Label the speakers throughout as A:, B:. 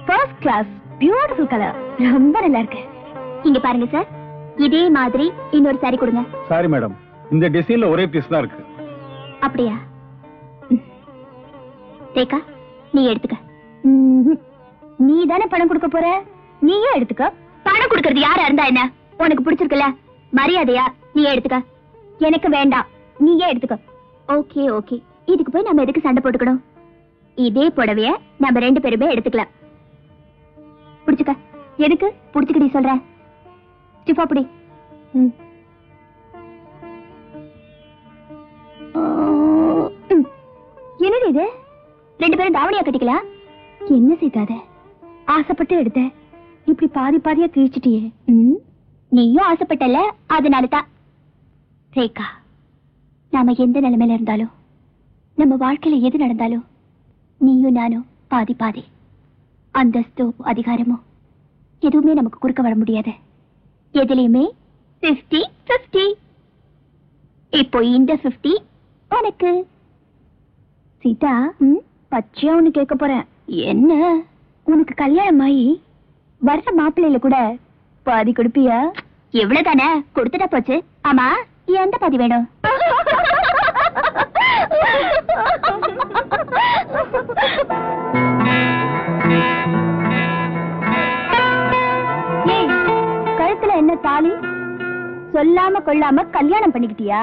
A: First class beautiful colour, ரொம்ப நல்லா இருக்கு. இங்க பாருங்க சார், இதே மாதிரி இன்னொரு சாரி கொடுங்க.
B: சாரி மேடம், இந்த டிசைன்ல ஒரே பீஸ் தான் இருக்கு.
A: அப்படியா? ரேகா, நீ எடுத்துக்க. நீ தானே பணம் கொடுக்க போற, நீயே எடுத்துக்க. பணம் கொடுக்கறது யாரா இருந்தா என்ன, உனக்கு பிடிச்சிருக்குல்ல, மரியாதையா நீயே எடுத்துக்க. எனக்கு வேண்டாம், நீயே எடுத்துக்க. ஓகே ஓகே, இதுக்கு போய் நம்ம எதுக்கு சண்டை போட்டுக்கணும்? இதே புடவைய நம்ம 2 பேருமே எடுத்துக்கலாம். புடிச்சுக்க. எதுக்கு புடிச்சுக்கடி சொல்ற? ஸ்டிஃபா புடி. என்னடி இது, 2 பேரும் தாவணியா கட்டிக்கலாம்? என்ன செய்தாத, ஆசைப்பட்டு எடுத்த, இப்படி பாதி பாதியா கிழிச்சிட்டியே. நீயும் ஆசைப்பட்டல, அதனாலதான். ரேகா, நாம எந்த நிலைமையில இருந்தாலும், நம்ம வாழ்க்கையில எது நடந்தாலும், நீயும் நானும் பாதி பாதி. அந்தஸ்தோ அதிகாரமோ எதுவுமே நமக்கு குறுக்க வர முடியாது. எதுலயுமே 50-50. இப்போ இந்த 50 உனக்கு. சீதா, பச்சையா ஒண்ணு கேட்க போறேன். என்ன? உனக்கு கல்யாணம் ஆகி வர்ற மாப்பிள்ளையில கூட பாதி கொடுப்பியா? எவ்வளவுதானே கொடுத்துட்டா போச்சு. ஆமா, எந்த பாதி வேணும்? கழுத்துல என்ன தாலி? சொல்லாம கொள்ளாம கல்யாணம் பண்ணிக்கிட்டியா?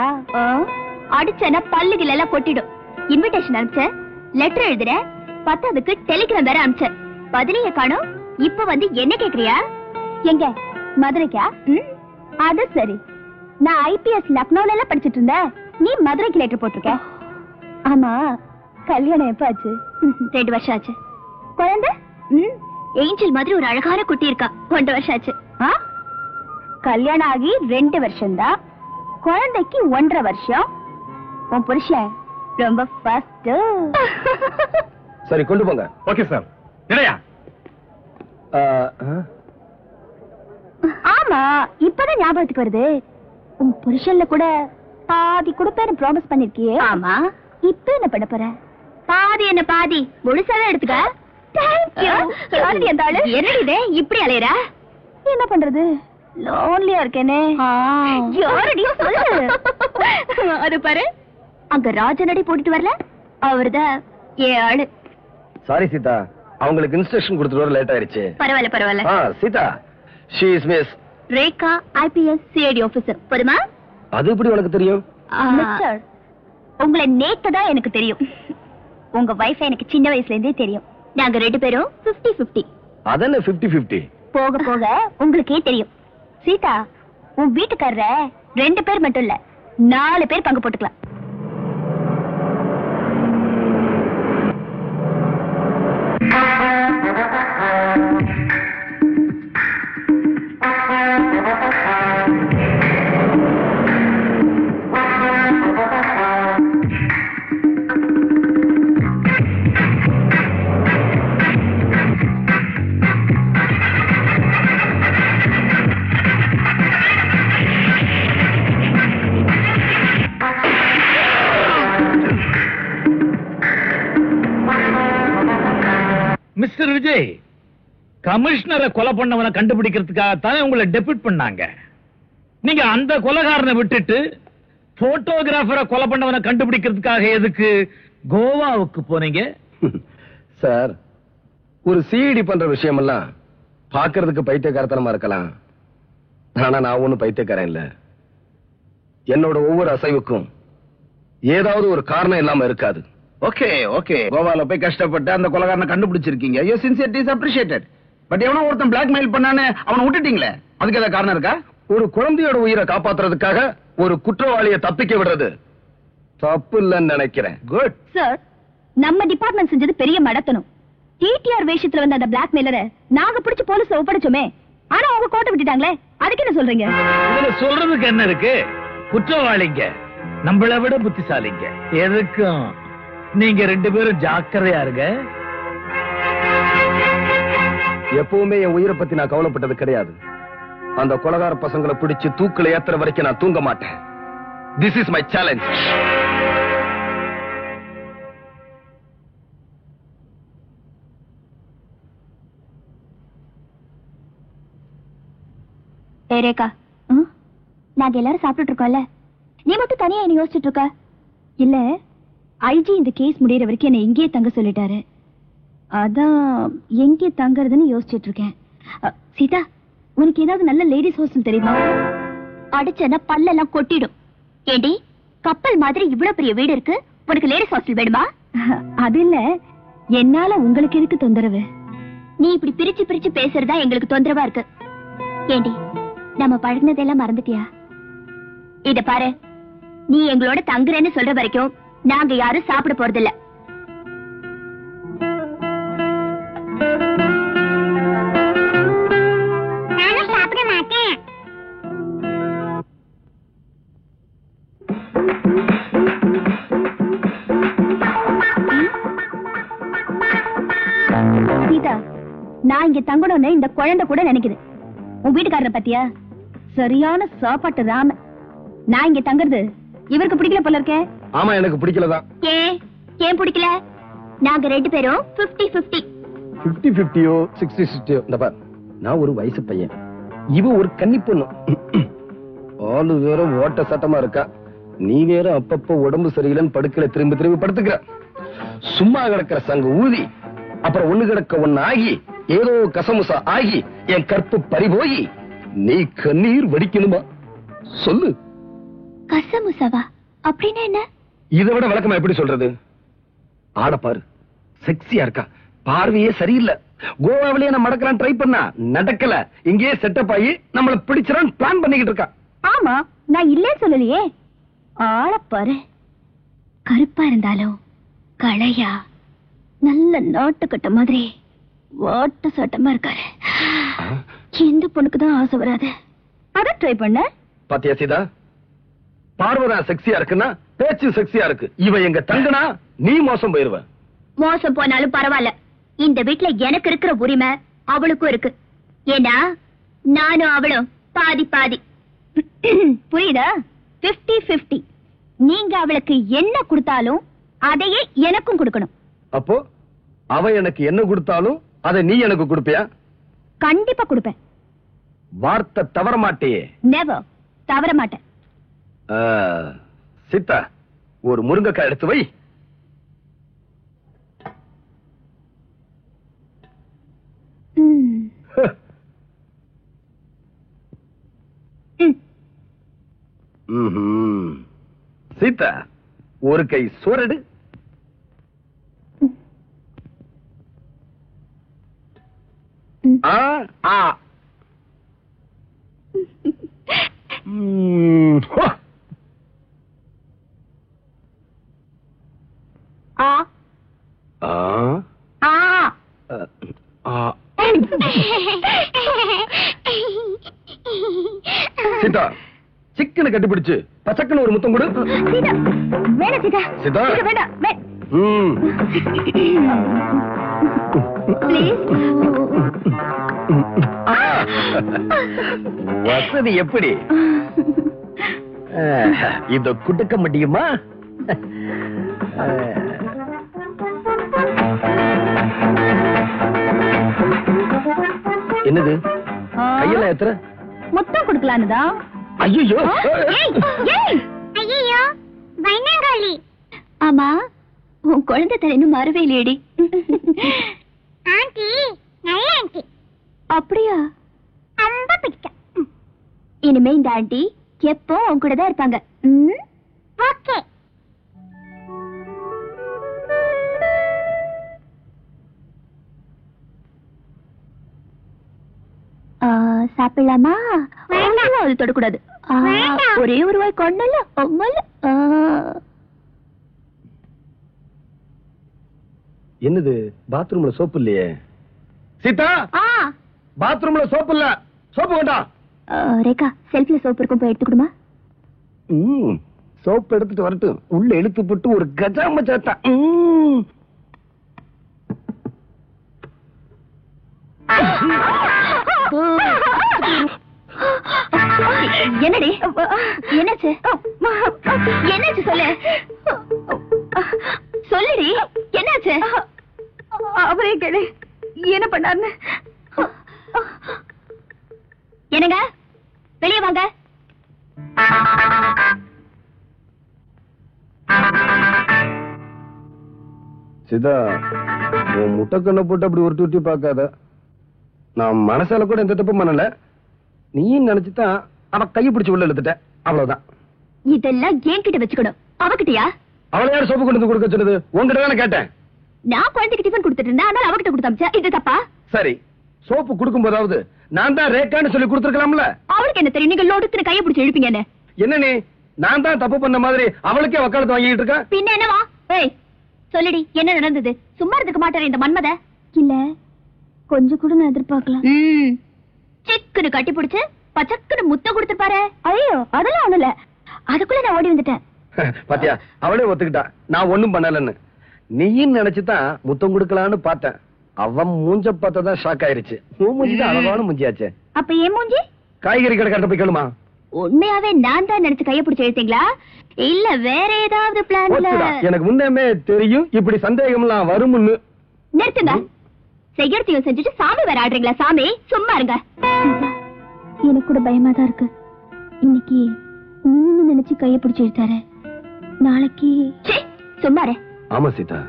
A: அடிச்சனா பல்லுகள் எல்லாம் கொட்டிடும். இன்விடேஷன் அனுப்பிச்ச, லெட்டர் எழுதுற, பத்தாவதுக்கு டெலிகிராம் வேற அனுப்பிச்ச, பதிலைய காணோம். இப்ப வந்து என்ன கேக்குறியா? எங்க மதுரைக்கா? அது சரி, நான் IPS லக்னோல எல்லாம் படிச்சிட்டு இருந்தேன், நீ மதுரைக்கு லெட்டர் போட்டிருக்க. ஆமா, கல்யாணம் எப்ப ஆச்சு? 2 வருஷம் ஆச்சு. குழந்தை? ஏஞ்சல் மாதிரி ஒரு அழகான குட்டி இருக்கா, 1 வருஷம் ஆச்சு. கல்யாணம் ஆகி 2 வருஷம் தான், குழந்தைக்கு 1.5 வருஷம். உன் புருஷன் ரொம்ப ஃபாஸ்ட்.
C: சரி, கொண்டு போங்க.
B: Okay sir. இல்லையா?
A: ஆமா, இப்பதான் ஞாபகத்துக்கு வருது. உன் புருஷன்ல கூட பாதி கொடுப்பேன்னு ப்ராமிஸ் பண்ணிருக்கியே. ஆமா, இப்ப என்ன பண்ண போற? பாதி என்ன பாதி, முழுசாவே எடுத்துக்க. என்னடி இது இப்படி அலையற? என்ன பண்றது, லோன்லியா இருக்கேனே. அது பாரு, அங்க ராஜனடி போட்டுட்டு வரல, அவர்தான் ஏன் ஆளு.
C: சாரி சீதா, அவங்களுக்கு இன்ஸ்ட்ரக்ஷன் கொடுத்துட்டு வர லேட் ஆயிருச்சு.
A: பரவாயில்ல பரவாயில்ல.
C: Sita, she is Miss
A: Rekha, IPS CID officer. போதுமா?
C: அது எப்படி உனக்கு தெரியும்?
A: மிஸ்டர், உங்களை நேத்து தான் எனக்கு தெரியும். உங்க வைஃப் எனக்கு சின்ன வயசுல இருந்தே தெரியும். நாங்க 2 பேரும் 50-50.
C: அதென்ன 50-50?
A: போக போக உங்களுக்கே தெரியும். சீதா, உன் வீட்டுக்காரர 2 பேர் மட்டும் இல்ல, 4 பேர் பங்கு போட்டுக்கலாம்.
D: மிஸ்டர் விஜய், கமிஷனரை கொலை பண்ணவனை கண்டுபிடிக்கிறதுக்காகத்தானே உங்களை டெபியூட் பண்ணாங்க. நீங்க அந்த கொலைகாரனை விட்டுட்டு போட்டோகிராஃபரை கொலை பண்ணவனை கண்டுபிடிக்கிறதுக்காக எதுக்கு கோவாவுக்கு போனீங்க?
C: சார், ஒரு சிஐடி பண்ற விஷயம் எல்லாம் பாக்குறதுக்கு பைத்தியக்காரத்தனமா இருக்கலாம், ஆனா நான் ஒண்ணும் பைத்தியக்காரன் இல்ல. என்னோட ஒவ்வொரு அசைவுக்கும் ஏதாவது ஒரு காரணம் இல்லாம இருக்காது.
B: ஓகே ஓகே, கோவால போய் கஷ்டப்பட்டு அந்த கொலைகாரனை கண்டுபிடிச்சிருக்கீங்க. You sincerity is appreciated. But எவனோ ஒருத்தன் பிளாக்மெயில் பண்ணானே, அவனை விட்டுட்டீங்களே, அதுக்கு ஏதாவது காரணம் இருக்கா?
C: ஒரு குழந்தையோட உயிரை காப்பாத்துறதுக்காக ஒரு குற்றவாளியை தப்பிக்க விடுறது தப்பு இல்லைன்னு நினைக்கிறேன்.
A: குட் சார், நம்ம டிபார்ட்மெண்ட் செஞ்சது பெரிய மடத்தனம். டிடிஆர் வேஷத்துல வந்த அந்த பிளாக்மெயிலரை நாங்க பிடிச்சு போலீஸ்ல ஒப்படைச்சோமே, ஆனா அவங்க கோட்டை விட்டுட்டாங்களே, அதுக்கு என்ன சொல்றீங்க?
D: இதுல சொல்றதுக்கு என்ன இருக்கு? குற்றவாளிங்க நம்மளை விட புத்திசாலிங்க. எதுக்கும் நீங்க 2 பேரும் ஜாக்கிரதையா இருங்க.
C: எப்பவுமே என் உயிரை பத்தி நான் கவலைப்பட்டது கிடையாது. அந்த கொலைகார பசங்களை பிடிச்சு தூக்குல ஏத்துற வரைக்கும் நான் தூங்க மாட்டேன். This is my challenge.
A: Rekha, நாங்க எல்லாரும் சாப்பிட்டுட்டு இருக்கோம்ல, நீ மட்டும் தனியா என்ன யோசிச்சுட்டு இருக்க? இல்ல, ஐஜி இந்த கேஸ் முடியற வரைக்கும் என்ன எங்கேயே தங்க சொல்லிட்டாரு. அதான் எங்கே தங்கறதுன்னு யோசிச்சுட்டு இருக்கேன். சீதா, உனக்கு ஏதாவது நல்ல லேடிஸ் ஹாஸ்டல் தெரியுமா? அடிச்சனா பல்லெல்லாம் கொட்டிடும். ஏண்டி, கப்பல் மாதிரி இவ்வளவு பெரிய வீடு இருக்கு, உனக்கு லேடிஸ் ஹாஸ்டல் வேணுமா? அது இல்ல, என்னால உங்களுக்கு எதுக்கு தொந்தரவு? நீ இப்படி பிரிச்சு பிரிச்சு பேசுறதா எங்களுக்கு தொந்தரவா இருக்கு. ஏண்டி, நம்ம பழகினதெல்லாம் மறந்துட்டியா? இத பாரு, நீ எங்களோட தங்குறேன்னு சொல்ற வரைக்கும் நாங்க யாரும் சாப்பிட போறதில்ல. நானும் சாப்பிட மாட்டேன். சீதா, நான் இங்க தங்கணும்னு இந்த குழந்தை கூட நினைக்குது. உன் வீட்டுக்காரரை பத்தியா? சரியான சாப்பாட்டு ராம. நான் இங்க தங்குறது இவருக்கு பிடிக்கல போல இருக்கே.
C: ஆமா, எனக்கு பிடிக்கலதான்.
A: ஏன் பிடிக்கல? நாங்க 2 பேரும் 50-50.
C: 50-50யோ 60-60யோ, இந்த பார், நான் ஒரு வயசு பையன், இவ ஒரு கன்னி பொண்ணு. ஆளு வேற ஓட்ட சட்டமா இருக்கா, நீ வேற அப்பப்ப உடம்பு சரியில்லைன்னு படுக்கல திரும்பி திரும்பி படுத்துக்கிற. சும்மா கிடக்கிற சங்க ஊதி, அப்புறம் ஒண்ணு கிடக்க ஒண்ணு ஆகி, ஏதோ கசமுசா ஆகி என் கற்பு பறிபோய் நீ கண்ணீர் வடிக்கணுமா? சொல்லு.
A: கசமுசாவா அப்படின்னு என்ன?
C: இதை விட விளக்கமா எப்படி சொல்றது? ஆட பாரு, செக்ஸியா இருக்கா, பார்வையே சரியில்லை. கோவாவிலேயே நான் மடக்கலாம் ட்ரை பண்ணா நடக்கல, இங்கேயே செட்டப் ஆகி நம்மள பிடிச்சிடான்னு பிளான் பண்ணிக்கிட்டு இருக்கா.
A: ஆமா, நான் இல்லே சொல்லலையே. ஆள பாரு, கருப்பா இருந்தாலும் களையா, நல்ல நாட்டுக்கட்ட மாதிரி வாட்ட சட்டமா இருக்காரு. எந்த பொண்ணுக்குதான் ஆசை வராது? அத ட்ரை பண்ண.
C: பாத்தியா சீதா, பார்வதா செக்ஸியா இருக்குன்னா பேச்சு செக்ஸியா இருக்கு. இவ எங்க தங்கனா நீ மோசம் போயிருவ.
A: மோசம் போனாலும் பரவாயில்ல, இந்த வீட்டுல எனக்கு இருக்கிற உரிமை அவளுக்கும் இருக்கு. ஏன்னா நானும் அவளும் பாதி பாதி. புரியுதா? 50-50. நீங்க அவளுக்கு என்ன கொடுத்தாலும் அதையே எனக்கும் கொடுக்கணும்.
C: அப்போ அவ எனக்கு என்ன கொடுத்தாலும் அதை நீ எனக்கு கொடுப்பியா?
A: கண்டிப்பா கொடுப்பேன்.
C: வார்த்தை தவற மாட்டே?
A: நெவர், தவற மாட்டேன்.
C: சீதா, ஒரு முருங்கைக்காய் எடுத்து வை. சீதா, ஒரு கை சோறடு. சீதா, சிக்கனை கட்டிப்பிடிச்சு பச்சக்கன்னு ஒரு முத்தம் கொடு.
A: வேணாம் சீதா,
C: சீதா
A: வேண்டாம்.
C: வசதி எப்படி? இத குடுக்க முடியுமா? என்னது கையெல்லாம் எத்தனை
A: மொத்தம் கொடுக்கலான்னுதா?
C: ஐயோ
A: ஐயோ, வைனாங்காளி. ஆமா, உன் குழந்தை தலைன்னு மறவே இல்லையடி. ஆண்டி நல்ல ஆண்டி. அப்படியா? ரொம்ப பிடிக்கும். இனிமே இந்த ஆண்டி எப்போ உன் கூட தான் இருப்பாங்க. ஓகே. சாப்பிடலாமா? அது தொடக்கூடாது. ஒரே ஒரு வாய் கொண்டல.
C: என்னது, பாத்ரூம்ல சோப்பு இல்லையே? சீதா, பாத்ரூம்ல சோப்பு இல்ல, சோப்பு வேண்டாம்.
A: ரேகா, செல்ஃப்ல சோப்பு இருக்கும், போய் எடுத்துக்கிடுமா?
C: சோப்பு எடுத்துட்டு வரட்டும், உள்ள இழுத்து போட்டு ஒரு கஜாம சாத்தா.
A: என்னடி, என்னாச்சு? என்னாச்சு சொல்லு, சொல்லுடி, என்னாச்சு? அவரே கேளு, என்ன பண்ணாருன்னு. என்னங்க, வெளியே வாங்க.
C: சிதா, உன் முட்டைக்கண்ணை போட்டு அப்படி உருட்டி உருட்டி பார்க்காத. நான் மனசால கூட எந்த தப்பும் பண்ணல. நீ நினைச்சுதான் அவ கையை பிடிச்சு உள்ள இழுத்துட்ட, அவ்வளவுதான்.
A: இதெல்லாம் என்கிட்ட வச்சுக்கணும், அவகிட்டயா?
C: அவளை யார் சோப்பு கொண்டு வந்து கொடுக்க சொன்னது? உங்ககிட்ட தானே கேட்டேன்.
A: நான் குழந்தைக்கு டிஃபன் கொடுத்துட்டு இருந்தேன், அதனால அவகிட்ட கொடுத்தாச்சா? இது தப்பா?
C: சரி, சோப்பு கொடுக்கும் போதாவது நான் தான் ரேக்கான்னு சொல்லி கொடுத்துருக்கலாம்ல.
A: அவளுக்கு என்ன தெரியும் நீங்க லோடுக்கு கையை பிடிச்சு இழுப்பீங்கன்னு?
C: என்ன நீ நான் தான் தப்பு பண்ண மாதிரி அவளுக்கே வக்காலத்து வாங்கிட்டு இருக்க?
A: பின்ன என்னவா? ஏய் சொல்லுடி, என்ன நடந்தது? சும்மா இருக்க மாட்டாரு இந்த மன்மத. இல்ல, கொஞ்சம் கூட நான் எதிர்பார்க்கலாம். சிக்குன்னு கட்டி பிடிச்சு பச்சக்குன்னு முத்தம் கொடுத்துப்பாரு. ஐயோ அதெல்லாம் ஒண்ணு இல்ல, அதுக்குள்ள நான் ஓடி வந்துட்டேன்.
C: பாத்தியா, அவளே ஒத்துக்கிட்டா நான் ஒண்ணும் பண்ணலன்னு. நீயும் நினைச்சுதான் முத்தம் கொடுக்கலான்னு பார்த்தேன். அவன் மூஞ்ச பார்த்ததான் ஷாக் ஆயிருச்சு. மூஞ்சி அளவான மூஞ்சியாச்சே.
A: அப்ப ஏன் மூஞ்சி?
C: காய்கறி கடை கட்ட போய் கேளுமா.
A: உண்மையாவே நான் தான் நினைச்சு கைய பிடிச்சு எழுத்தீங்களா இல்ல வேற ஏதாவது பிளான்ல?
C: எனக்கு முன்னமே தெரியும் இப்படி சந்தேகம்லாம் வரும்னு.
A: நிறுத்துங்க, செய்யறதையும் செஞ்சுட்டு சாமி வேற ஆடுறீங்களா? சாமி சும்மா இருங்க. எனக்கு கூட பயமா தான் இருக்கு. இன்னைக்கு நீங்க நினைச்சு கைய பிடிச்சு எழுத்தாரு, நாளைக்கு சும்மா இரு.
C: ஆமா சீதா,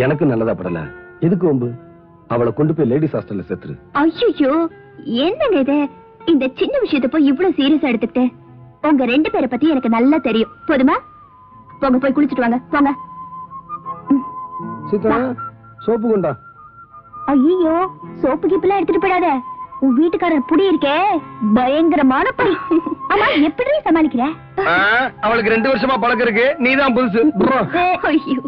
C: எனக்கு நல்லதா படல. எதுக்கு வம்பு? அவளை கொண்டு போய் லேடிஸ் ஹாஸ்டல்ல சேர்த்துரு.
A: ஐயோ என்னங்க இது? இந்த சின்ன விஷயத்தை போய் இவ்வளவு சீரியஸா எடுத்துக்கிட்டு, உங்க ரெண்டு பேரை பத்தி எனக்கு நல்லா தெரியும். போதுமா? போங்க போய் குளிச்சுட்டு வாங்க, போங்க.
C: சீதா, சோப்பு கொண்டா.
A: ஐயோ சோப்பு கீப்பெல்லாம் எடுத்துட்டு போயிடாத. உன் வீட்டுக்காரர் புடி இருக்கே, பயங்கரமான புடி. ஆமா எப்படி சமாளிக்கிற?
C: அவளுக்கு 2 வருஷமா பழக்கம் இருக்கு, நீதான் புதுசு.
A: ஐயோ